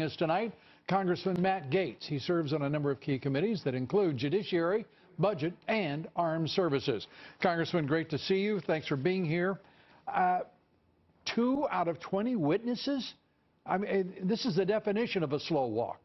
Us tonight, Congressman Matt Gaetz. He serves on a number of key committees that include Judiciary, Budget, and Armed Services. Congressman, great to see you. Thanks for being here. 2 out of 20 witnesses? I mean, this is the definition of a slow walk.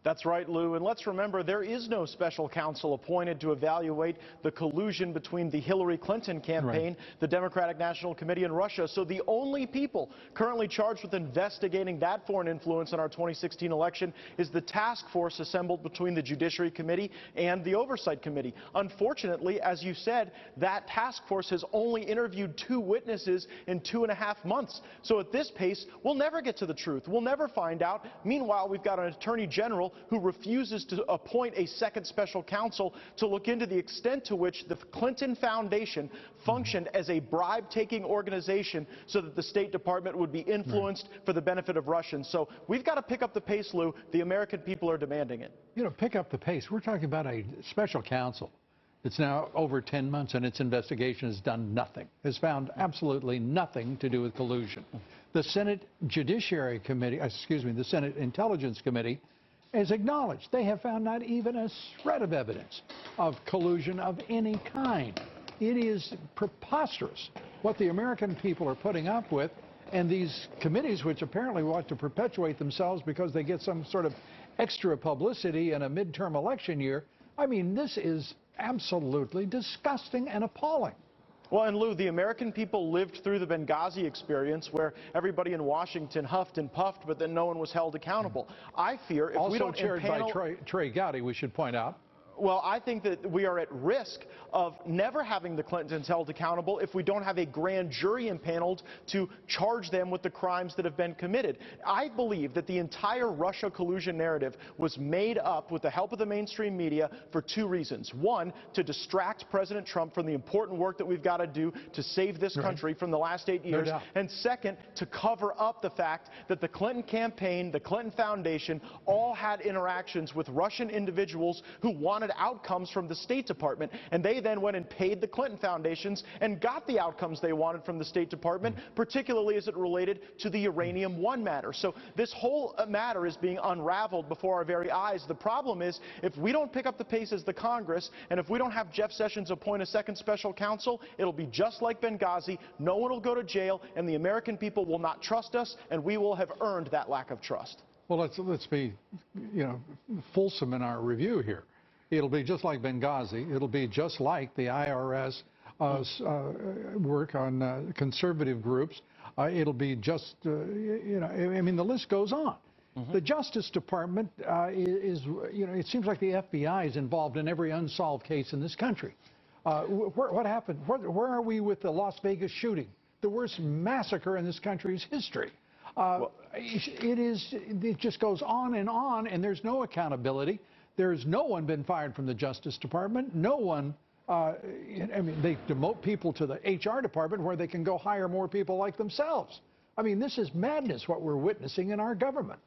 That's right, Lou. And let's remember, there is no special counsel appointed to evaluate the collusion between the Hillary Clinton campaign, the Democratic National Committee, and Russia. So the only people currently charged with investigating that foreign influence in our 2016 election is the task force assembled between the Judiciary Committee and the Oversight Committee. Unfortunately, as you said, that task force has only interviewed 2 witnesses in 2.5 months. So at this pace, we'll never get to the truth. We'll never find out. Meanwhile, we've got an attorney general who refuses to appoint a second special counsel to look into the extent to which the Clinton Foundation functioned as a bribe-taking organization so that the State Department would be influenced for the benefit of Russians. So we've got to pick up the pace, Lou. The American people are demanding it. You know, pick up the pace. We're talking about a special counsel. It's now over 10 months, and its investigation has done nothing, has found absolutely nothing to do with collusion. The Senate Judiciary Committee, the Senate Intelligence Committee, has acknowledged they have found not even a shred of evidence of collusion of any kind. It is preposterous what the American people are putting up with, and these committees, which apparently want to perpetuate themselves because they get some sort of extra publicity in a midterm election year. I mean, this is absolutely disgusting and appalling. Well, and Lou, the American people lived through the Benghazi experience where everybody in Washington huffed and puffed, but then no one was held accountable. I fear if we don't also chaired by Trey Gowdy, we should point out. Well, I think that we are at risk of never having the Clintons held accountable if we don't have a grand jury impaneled to charge them with the crimes that have been committed. I believe that the entire Russia collusion narrative was made up with the help of the mainstream media for 2 reasons. One, to distract President Trump from the important work that we've got to do to save this country from the last 8 years. No doubt. And second, to cover up the fact that the Clinton campaign, the Clinton Foundation, all had interactions with Russian individuals who wanted outcomes from the State Department, and they then went and paid the Clinton Foundations and got the outcomes they wanted from the State Department, particularly as it related to the Uranium One matter. So this whole matter is being unraveled before our very eyes. The problem is, if we don't pick up the pace as the Congress, and if we don't have Jeff Sessions appoint a second special counsel, it'll be just like Benghazi. No one will go to jail, and the American people will not trust us, and we will have earned that lack of trust. Well, let's be, fulsome in our review here. It'll be just like Benghazi. It'll be just like the IRS work on conservative groups. It'll be just, I mean, the list goes on. The Justice Department it seems like the FBI is involved in every unsolved case in this country. What happened? Where are we with the Las Vegas shooting? The worst massacre in this country's history. It just goes on, and there's no accountability. There's no one been fired from the Justice Department. No one, I mean, they demote people to the HR department where they can go hire more people like themselves. I mean, this is madness, what we're witnessing in our government.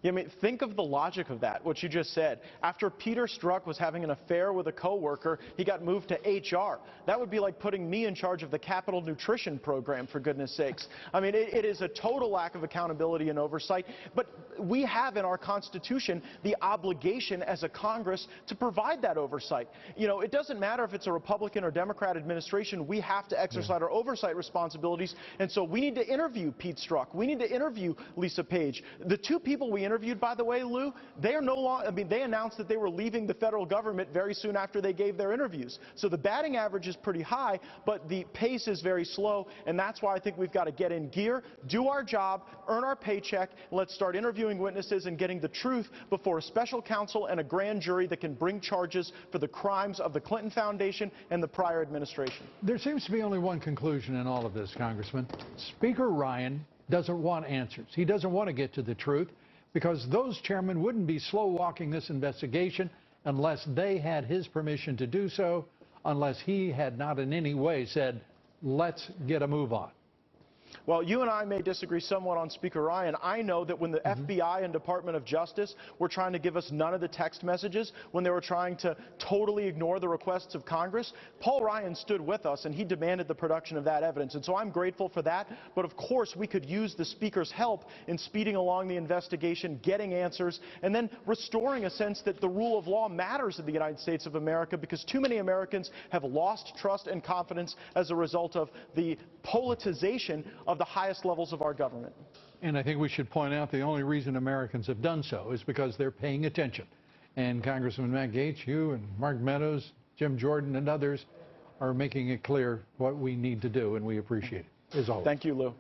Yeah, I mean, think of the logic of that, what you just said. After Peter Strzok was having an affair with a coworker, he got moved to HR. That would be like putting me in charge of the Capital Nutrition Program, for goodness sakes. I mean, it is a total lack of accountability and oversight. But we have in our Constitution the obligation as a Congress to provide that oversight. You know, it doesn't matter if it's a Republican or Democrat administration. We have to exercise our oversight responsibilities. And so we need to interview Pete Strzok. We need to interview Lisa Page. The 2 people we interviewed, by the way, Lou, they are no longer, I mean, they announced that they were leaving the federal government very soon after they gave their interviews. So the batting average is pretty high, but the pace is very slow, and that's why I think we've got to get in gear, do our job, earn our paycheck, and let's start interviewing witnesses and getting the truth before a special counsel and a grand jury that can bring charges for the crimes of the Clinton Foundation and the prior administration. There seems to be only one conclusion in all of this, Congressman. Speaker Ryan doesn't want answers. He doesn't want to get to the truth, because those chairmen wouldn't be slow-walking this investigation unless they had his permission to do so, unless he had not in any way said, let's get a move on. Well, you and I may disagree somewhat on Speaker Ryan. I know that when the FBI and Department of Justice were trying to give us none of the text messages, when they were trying to totally ignore the requests of Congress, Paul Ryan stood with us and he demanded the production of that evidence. And so I'm grateful for that. But of course, we could use the Speaker's help in speeding along the investigation, getting answers, and then restoring a sense that the rule of law matters in the United States of America, because too many Americans have lost trust and confidence as a result of the politicization of the highest levels of our government. And I think we should point out the only reason Americans have done so is because they're paying attention. And Congressman Matt Gaetz, you and Mark Meadows, Jim Jordan, and others are making it clear what we need to do, and we appreciate it, as always. Thank you, Lou.